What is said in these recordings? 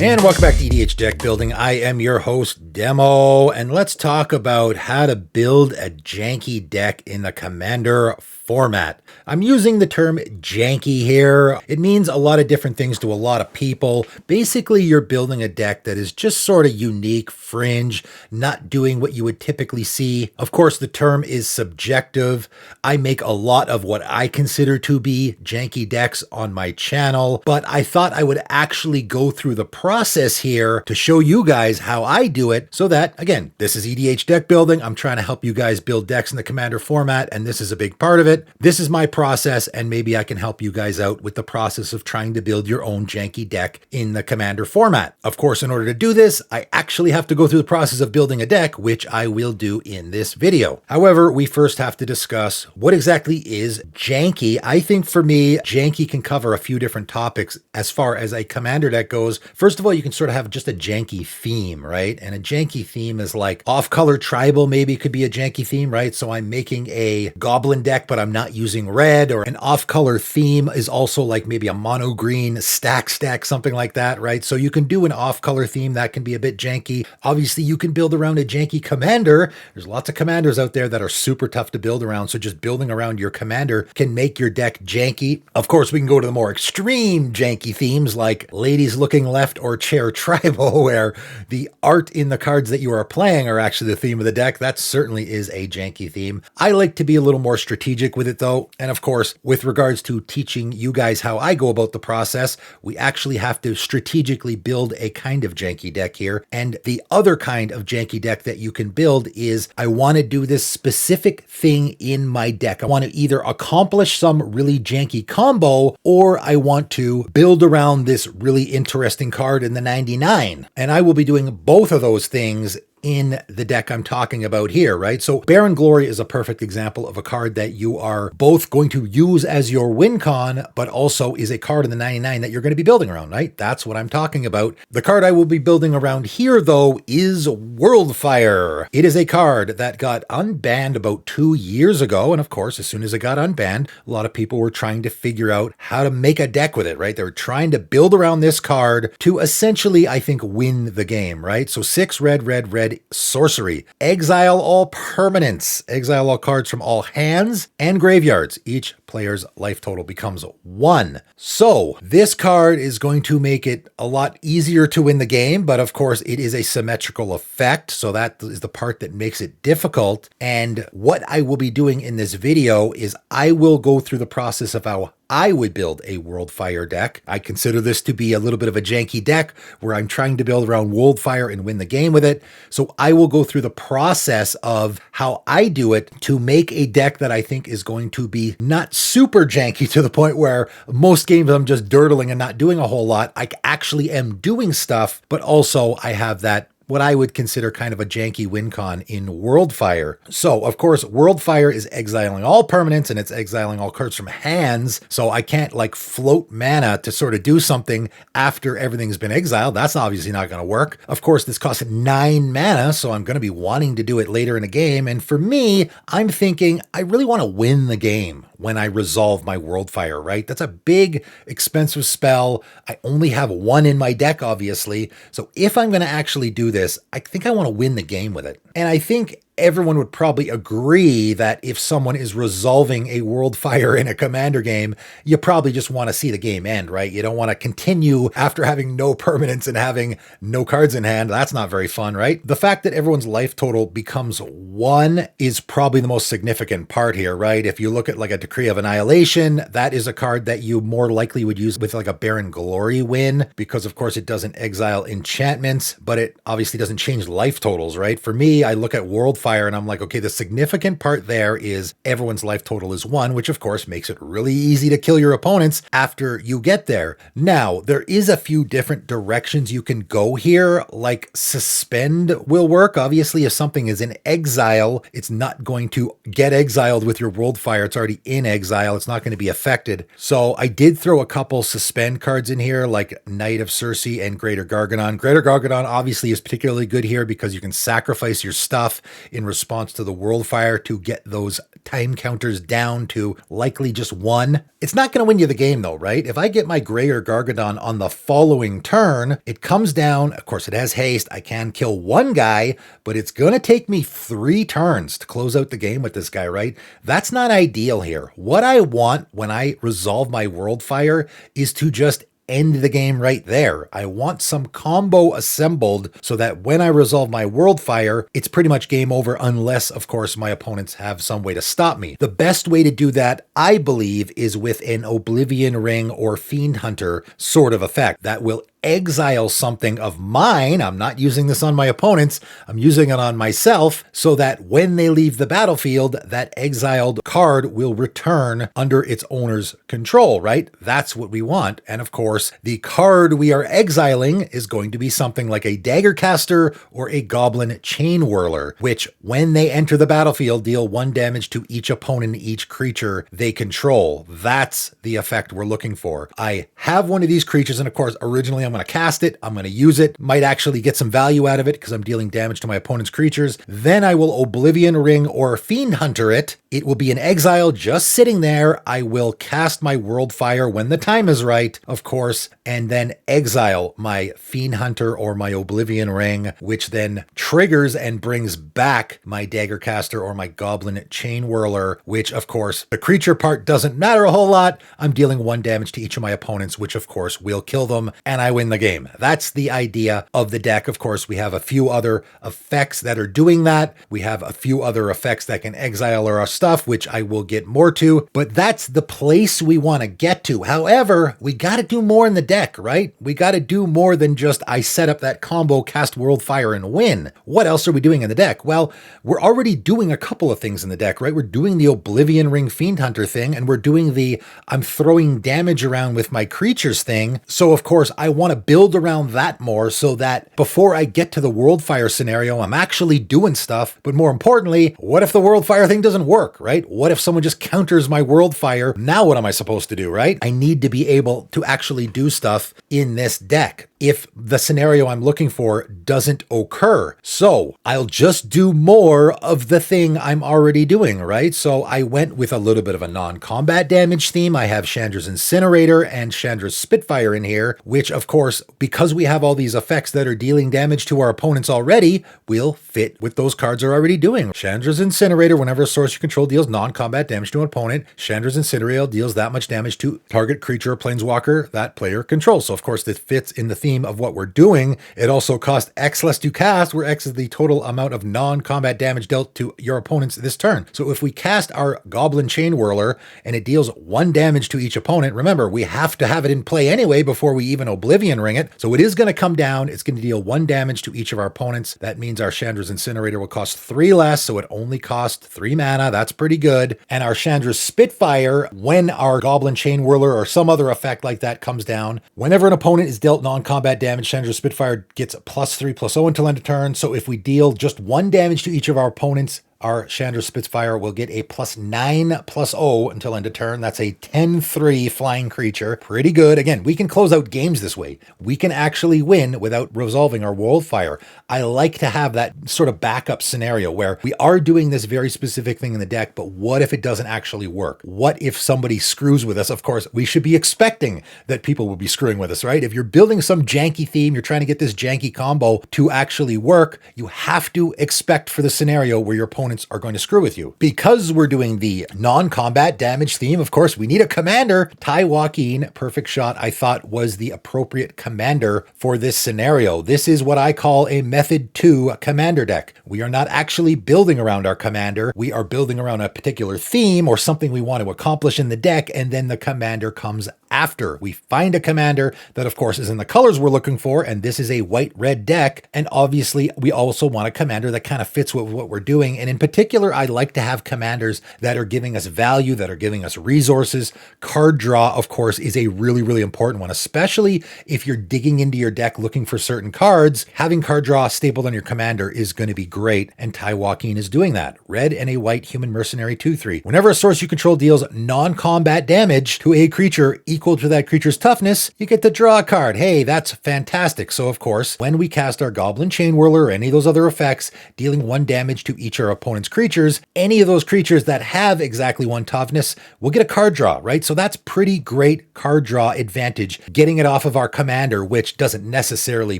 And welcome back to EDH Deck Building. I am your host, Demo, and let's talk about how to build a janky deck in the Commander format. I'm using the term janky here. It means a lot of different things to a lot of people. Basically, you're building a deck that is just sort of unique, fringe, not doing what you would typically see. Of course, the term is subjective. I make a lot of what I consider to be janky decks on my channel, but I thought I would actually go through the process here to show you guys how I do it so that, again, this is EDH Deck Building. I'm trying to help you guys build decks in the Commander format, and this is a big part of it. This is my process, and maybe I can help you guys out with the process of trying to build your own janky deck in the Commander format. Of course, in order to do this, I actually have to go through the process of building a deck, which I will do in this video. However, we first have to discuss what exactly is janky. I think for me, janky can cover a few different topics as far as a Commander deck goes. First of all, you can sort of have just a janky theme, right? And a janky theme is like off-color tribal maybe could be a janky theme, right? So I'm making a goblin deck, but I'm not using red, or an off-color theme is also like maybe a mono green stack, something like that, right? So you can do an off-color theme that can be a bit janky. Obviously, you can build around a janky commander. There's lots of commanders out there that are super tough to build around, so just building around your commander can make your deck janky. Of course, we can go to the more extreme janky themes like ladies looking left or chair tribal, where the art in the cards that you are playing are actually the theme of the deck. That certainly is a janky theme. I like to be a little more strategic with it though. And of course, with regards to teaching you guys how I go about the process, we actually have to strategically build a kind of janky deck here. And the other kind of janky deck that you can build is I want to do this specific thing in my deck. I want to either accomplish some really janky combo, or I want to build around this really interesting card in the 99. And I will be doing both of those things in the deck I'm talking about here, right? So Baron Glory is a perfect example of a card that you are both going to use as your win con, but also is a card in the 99 that you're going to be building around, right? That's what I'm talking about. The card I will be building around here, though, is Worldfire. It is a card that got unbanned about 2 years ago. And of course, as soon as it got unbanned, a lot of people were trying to figure out how to make a deck with it, right? They were trying to build around this card to essentially, I think, win the game, right? So 6 red, sorcery. Exile all permanents. Exile all cards from all hands and graveyards. Each player's life total becomes 1. So this card is going to make it a lot easier to win the game, but of course it is a symmetrical effect, so that is the part that makes it difficult. And what I will be doing in this video is I will go through the process of how I would build a Worldfire deck. I consider this to be a little bit of a janky deck where I'm trying to build around Worldfire and win the game with it. So I will go through the process of how I do it to make a deck that I think is going to be not super janky to the point where most games I'm just dirtling and not doing a whole lot. I actually am doing stuff, but also I have that what I would consider kind of a janky win con in Worldfire. So, of course, Worldfire is exiling all permanents and it's exiling all cards from hands. So I can't like float mana to sort of do something after everything's been exiled. That's obviously not going to work. Of course, this costs 9 mana, so I'm going to be wanting to do it later in the game. And for me, I'm thinking I really want to win the game when I resolve my Worldfire, right? That's a big, expensive spell. I only have 1 in my deck, obviously. So if I'm going to actually do this, I think I want to win the game with it. And I think everyone would probably agree that if someone is resolving a Worldfire in a Commander game, you probably just want to see the game end, right? You don't want to continue after having no permanents and having no cards in hand. That's not very fun, right? The fact that everyone's life total becomes 1 is probably the most significant part here, right? If you look at like a Decree of Annihilation, that is a card that you more likely would use with like a Baron Glory win, because of course it doesn't exile enchantments, but it obviously doesn't change life totals, right? For me, I look at Worldfire and I'm like, okay, the significant part there is everyone's life total is 1, which of course makes it really easy to kill your opponents after you get there. Now, there is a few different directions you can go here, like suspend will work. Obviously, if something is in exile, it's not going to get exiled with your Worldfire. It's already in exile. It's not going to be affected. So I did throw a couple suspend cards in here, like Knight of Circe and Greater Gargadon. Greater Gargadon obviously is particularly good here because you can sacrifice your stuff in in response to the Worldfire to get those time counters down to likely just 1. It's not going to win you the game though, right? If I get my Grey or Gargadon on the following turn, it comes down. Of course, it has haste. I can kill 1 guy, but it's going to take me 3 turns to close out the game with this guy, right? That's not ideal here. What I want when I resolve my Worldfire is to just end the game right there. I want some combo assembled so that when I resolve my Worldfire, it's pretty much game over unless, of course, my opponents have some way to stop me. The best way to do that, I believe, is with an Oblivion Ring or Fiend Hunter sort of effect that will exile something of mine. I'm not using this on my opponents. I'm using it on myself so that when they leave the battlefield, that exiled card will return under its owner's control, right? That's what we want. And of course, the card we are exiling is going to be something like a Daggercaster or a Goblin Chain Whirler, which when they enter the battlefield, deal 1 damage to each opponent, each creature they control. That's the effect we're looking for. I have one of these creatures, and of course, originally I'm going to cast it. I'm going to use it. Might actually get some value out of it because I'm dealing damage to my opponent's creatures. Then I will Oblivion Ring or Fiend Hunter it. It will be an exile just sitting there. I will cast my Worldfire when the time is right, of course, and then exile my Fiend Hunter or my Oblivion Ring, which then triggers and brings back my Daggercaster or my Goblin Chain Whirler, which of course the creature part doesn't matter a whole lot. I'm dealing 1 damage to each of my opponents, which of course will kill them, and I win the game. That's the idea of the deck. Of course, we have a few other effects that are doing that. We have a few other effects that can exile our stuff, which I will get more to, but that's the place we want to get to. However, we got to do more in the deck, right? We got to do more than just I set up that combo, cast Worldfire and win. What else are we doing in the deck? Well, we're already doing a couple of things in the deck, right? We're doing the Oblivion Ring Fiend Hunter thing, and we're doing the I'm throwing damage around with my creatures thing. So of course, I want to build around that more so that before I get to the Worldfire scenario, I'm actually doing stuff. But more importantly, what if the Worldfire thing doesn't work, right? What if someone just counters my Worldfire? Now what am I supposed to do, right? I need to be able to actually do stuff in this deck if the scenario I'm looking for doesn't occur. So I'll just do more of the thing I'm already doing, right? So I went with a little bit of a non-combat damage theme. I have Chandra's Incinerator and Chandra's Spitfire in here, which of course, because we have all these effects that are dealing damage to our opponents already, will fit what those cards are already doing. Chandra's Incinerator, whenever a source you control deals non-combat damage to an opponent, Chandra's Incinerator deals that much damage to target creature or planeswalker that player controls. So of course, this fits in the theme of what we're doing. It also costs X less to cast, where X is the total amount of non-combat damage dealt to your opponents this turn. So if we cast our Goblin Chain Whirler and it deals 1 damage to each opponent, remember, we have to have it in play anyway before we even Oblivion Ring it. So it is going to come down. It's going to deal 1 damage to each of our opponents. That means our Chandra's Incinerator will cost 3 less, so it only costs 3 mana. That's pretty good. And our Chandra's Spitfire, when our Goblin Chain Whirler or some other effect like that comes down, whenever an opponent is dealt non-combat damage, Chandra's Spitfire gets +3/+0 until end of turn. So if we deal just 1 damage to each of our opponents, our Chandra's Spitfire will get a +9/+0 until end of turn. That's a 10/3 flying creature. Pretty good. Again, we can close out games this way. We can actually win without resolving our Worldfire. I like to have that sort of backup scenario where we are doing this very specific thing in the deck, but what if it doesn't actually work? What if somebody screws with us? Of course, we should be expecting that people will be screwing with us, right? If you're building some janky theme, you're trying to get this janky combo to actually work, you have to expect for the scenario where your opponent are going to screw with you. Because we're doing the non-combat damage theme, of course, we need a commander. Ty Joaquin, Perfect Shot, I thought was the appropriate commander for this scenario. This is what I call a Method 2 commander deck. We are not actually building around our commander. We are building around a particular theme or something we want to accomplish in the deck, and then the commander comes after. We find a commander that, of course, is in the colors we're looking for, and this is a white-red deck, and obviously, we also want a commander that kind of fits with what we're doing, and in particular, I like to have commanders that are giving us value, that are giving us resources. Card draw, of course, is a really, really important one, especially if you're digging into your deck looking for certain cards. Having card draw stapled on your commander is going to be great, and Tai Joaquin is doing that. Red and a white human mercenary 2/3. Whenever a source you control deals non-combat damage to a creature equal to that creature's toughness, you get to draw a card. Hey, that's fantastic. So of course, when we cast our Goblin Chain Whirler or any of those other effects, dealing 1 damage to each of our opponent's creatures, any of those creatures that have exactly 1 toughness will get a card draw, right? So that's pretty great card draw advantage, getting it off of our commander, which doesn't necessarily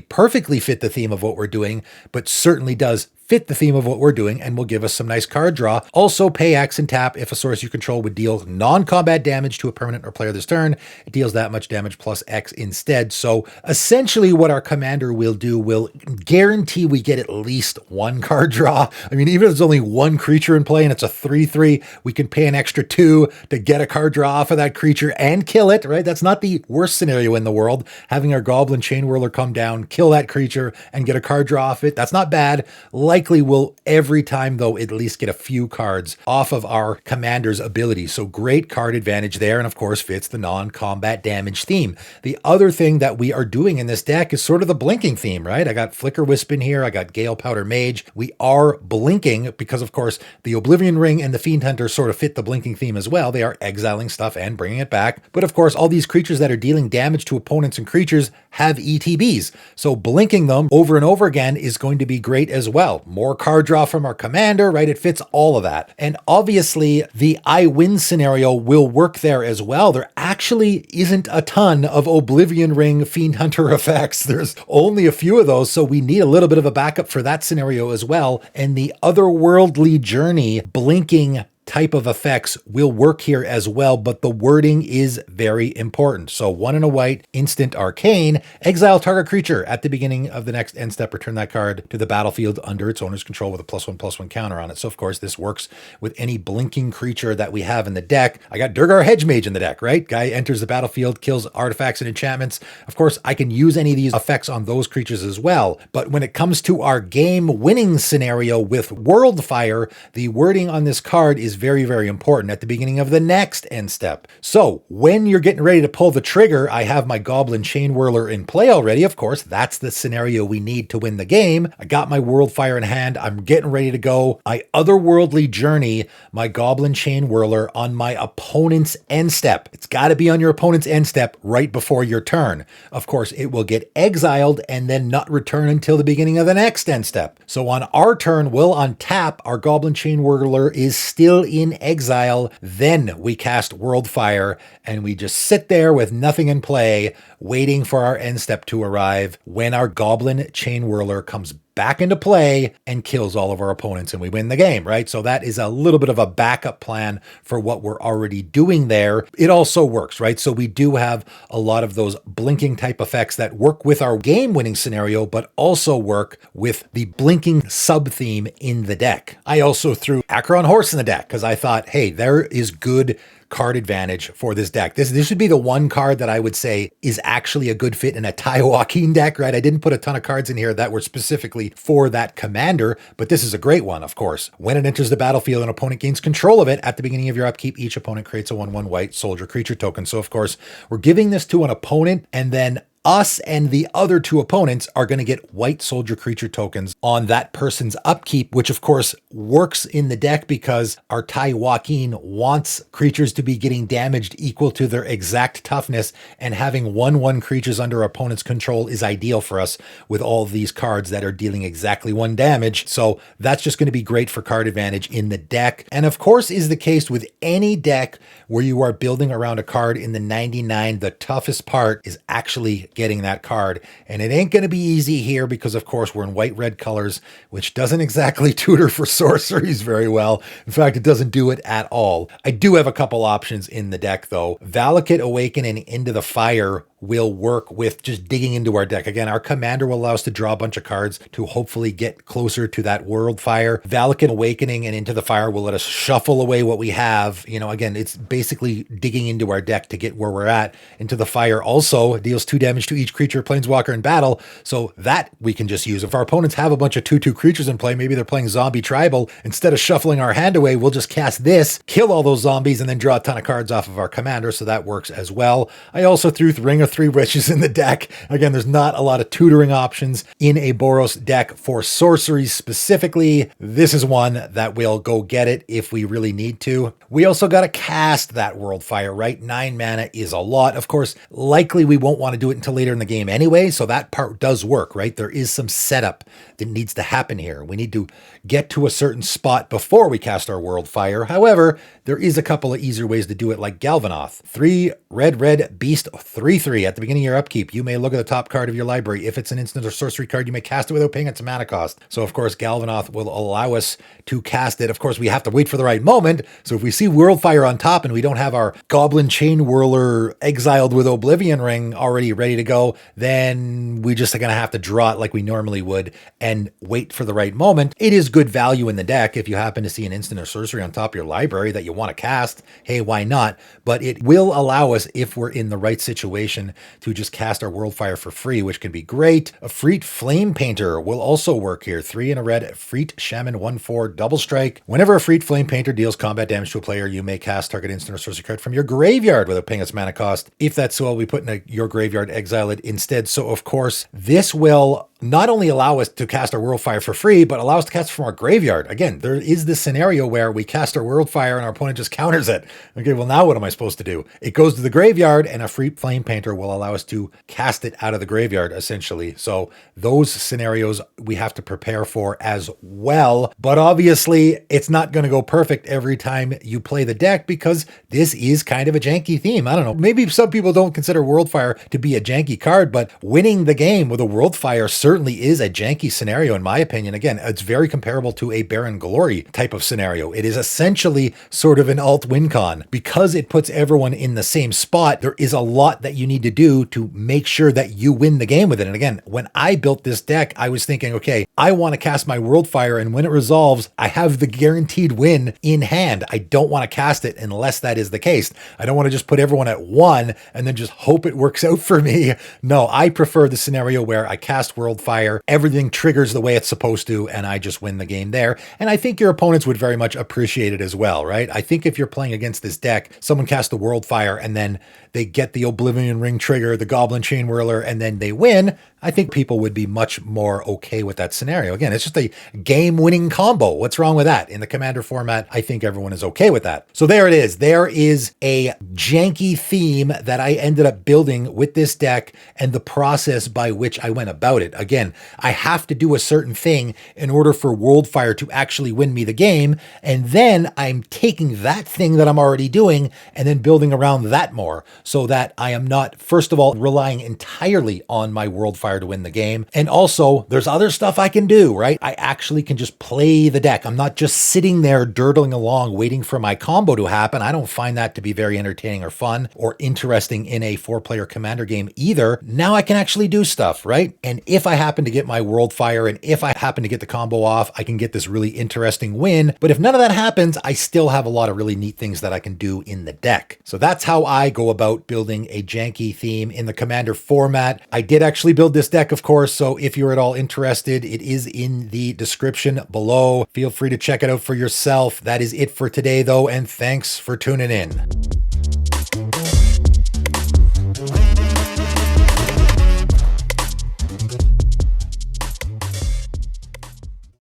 perfectly fit the theme of what we're doing, but certainly does fit the theme of what we're doing and will give us some nice card draw. Also, pay X and tap if a source you control would deal non-combat damage to a permanent or player this turn. It deals that much damage plus X instead. So essentially what our commander will do will guarantee we get at least 1 card draw. I mean, even if there's only 1 creature in play and it's a 3/3, we can pay an extra 2 to get a card draw off of that creature and kill it, right? That's not the worst scenario in the world. Having our Goblin Chain Whirler come down, kill that creature, and get a card draw off it. That's not bad. Likely will every time, though, at least get a few cards off of our commander's ability. So great card advantage there, and of course fits the non-combat damage theme. The other thing that we are doing in this deck is sort of the blinking theme, right? I got Flicker Wisp in here, I got Gale Powder Mage. We are blinking because, of course, the Oblivion Ring and the Fiend Hunter sort of fit the blinking theme as well. They are exiling stuff and bringing it back. But of course, all these creatures that are dealing damage to opponents and creatures have ETBs. So blinking them over and over again is going to be great as well. More card draw from our commander, right? It fits all of that. And obviously the I win scenario will work there as well. There actually isn't a ton of Oblivion Ring Fiend Hunter effects. There's only a few of those, so we need a little bit of a backup for that scenario as well. And the Otherworldly Journey blinking type of effects will work here as well, but the wording is very important. So 1 and a white, instant arcane, exile target creature at the beginning of the next end step, return that card to the battlefield under its owner's control with a +1/+1 counter on it. So of course this works with any blinking creature that we have in the deck. I got Durgar Hedgemage in the deck, right? Guy enters the battlefield, kills artifacts and enchantments. Of course, I can use any of these effects on those creatures as well. But when it comes to our game winning scenario with Worldfire, the wording on this card is very, very important at the beginning of the next end step. So when you're getting ready to pull the trigger, I have my Goblin Chain Whirler in play already. Of course, that's the scenario we need to win the game. I got my Worldfire in hand. I'm getting ready to go. I Otherworldly Journey my Goblin Chain Whirler on my opponent's end step. It's got to be on your opponent's end step right before your turn. Of course, it will get exiled and then not return until the beginning of the next end step. So on our turn, we'll untap. Our Goblin Chain Whirler is still in exile. Then we cast Worldfire and we just sit there with nothing in play, waiting for our end step to arrive when our Goblin Chain Whirler comes back into play and kills all of our opponents and we win the game, right? So that is a little bit of a backup plan for what we're already doing there. It also works, right? So we do have a lot of those blinking type effects that work with our game winning scenario, but also work with the blinking sub theme in the deck. I also threw Acheron Horse in the deck because I thought, hey, there is good card advantage for this deck. This should be the one card that I would say is actually a good fit in a Tai Joaquin deck, right? I didn't put a ton of cards in here that were specifically for that commander, but this is a great one, of course. When it enters the battlefield, an opponent gains control of it. At the beginning of your upkeep, each opponent creates a 1/1 white soldier creature token. So of course, we're giving this to an opponent, and then us and the other 2 opponents are going to get white soldier creature tokens on that person's upkeep, which of course works in the deck because our Tai Joaquin wants creatures to be getting damaged equal to their exact toughness, and having 1/1 creatures under opponent's control is ideal for us with all of these cards that are dealing exactly 1 damage. So that's just going to be great for card advantage in the deck. And of course is the case with any deck where you are building around a card in the 99. The toughest part is actually getting that card. And it ain't going to be easy here because of course we're in white-red colors, which doesn't exactly tutor for sorceries very well. In fact, it doesn't do it at all. I do have a couple options in the deck though. Valakut Awakening Into the Fire will work with just digging into our deck. Again, our commander will allow us to draw a bunch of cards to hopefully get closer to that Worldfire. Valakut Awakening and Into the Fire will let us shuffle away what we have. You know, again, it's basically digging into our deck to get where we're at. Into the Fire also deals 2 damage to each creature, planeswalker in battle. So that we can just use. If our opponents have a bunch of 2/2 creatures in play, maybe they're playing zombie tribal, instead of shuffling our hand away, we'll just cast this, kill all those zombies, and then draw a ton of cards off of our commander. So that works as well. I also threw Ring of Three Witches in the deck. Again, there's not a lot of tutoring options in a Boros deck for sorceries specifically. This is one that we'll go get it if we really need to. We also got to cast that Worldfire, right? 9 mana is a lot. Of course, likely we won't want to do it until later in the game anyway, so that part does work, right? There is some setup that needs to happen here. We need to get to a certain spot before we cast our Worldfire. However, there is a couple of easier ways to do it, like Galvanoth. 3 red beast, 3/3. At the beginning of your upkeep, you may look at the top card of your library. If it's an instant or sorcery card, you may cast it without paying its mana cost. So of course, Galvanoth will allow us to cast it. Of course, we have to wait for the right moment. So if we see Worldfire on top and we don't have our Goblin Chain Whirler exiled with Oblivion Ring already ready to go, then we just are going to have to draw it like we normally would and wait for the right moment. It is good value in the deck if you happen to see an instant or sorcery on top of your library that you want to cast. Hey, why not? But it will allow us, if we're in the right situation, to just cast our Worldfire for free, which can be great. A Freet Flame Painter will also work here. 3 in a red, Freet Shaman 1/4 double strike. Whenever a Freet Flame Painter deals combat damage to a player, you may cast target instant or sorcery card from your graveyard without paying its mana cost. If that's so, we put in your graveyard, exile it instead. So of course, this will not only allow us to cast our Worldfire for free, but allow us to cast from our graveyard. Again, there is this scenario where we cast our Worldfire and our opponent just counters it. Okay, well now what am I supposed to do? It goes to the graveyard, and a Freet Flame Painter will allow us to cast it out of the graveyard, essentially. So those scenarios we have to prepare for as well. But obviously, it's not going to go perfect every time you play the deck because this is kind of a janky theme. I don't know. Maybe some people don't consider Worldfire to be a janky card, but winning the game with a Worldfire certainly is a janky scenario in my opinion. Again, it's very comparable to a Baron Glory type of scenario. It is essentially sort of an alt win con. Because it puts everyone in the same spot, there is a lot that you need to do to make sure that you win the game with it. And again, when I built this deck, I was thinking, okay, I want to cast my Worldfire, and when it resolves, I have the guaranteed win in hand. I don't want to cast it unless that is the case. I don't want to just put everyone at 1 and then just hope it works out for me. No, I prefer the scenario where I cast Worldfire, everything triggers the way it's supposed to, and I just win the game there. And I think your opponents would very much appreciate it as well, right? I think if you're playing against this deck, someone casts the Worldfire and then they get the Oblivion Ring trigger, the Goblin Chain Whirler, and then they win, I think people would be much more okay with that scenario. Again, it's just a game-winning combo. What's wrong with that? In the Commander format, I think everyone is okay with that. So there it is. There is a janky theme that I ended up building with this deck and the process by which I went about it. Again, I have to do a certain thing in order for Worldfire to actually win me the game, and then I'm taking that thing that I'm already doing and then building around that more so that I am not, first of all, relying entirely on my Worldfire to win the game. And also, there's other stuff I can do, right? I actually can just play the deck. I'm not just sitting there dirtling along waiting for my combo to happen. I don't find that to be very entertaining or fun or interesting in a 4-player Commander game either. Now I can actually do stuff, right? And if I happen to get my Worldfire and if I happen to get the combo off, I can get this really interesting win. But if none of that happens, I still have a lot of really neat things that I can do in the deck. So that's how I go about building a janky theme in the Commander format. I did actually build this deck, of course, so if you're at all interested, it is in the description below. Feel free to check it out for yourself. That is it for today, though, and thanks for tuning in.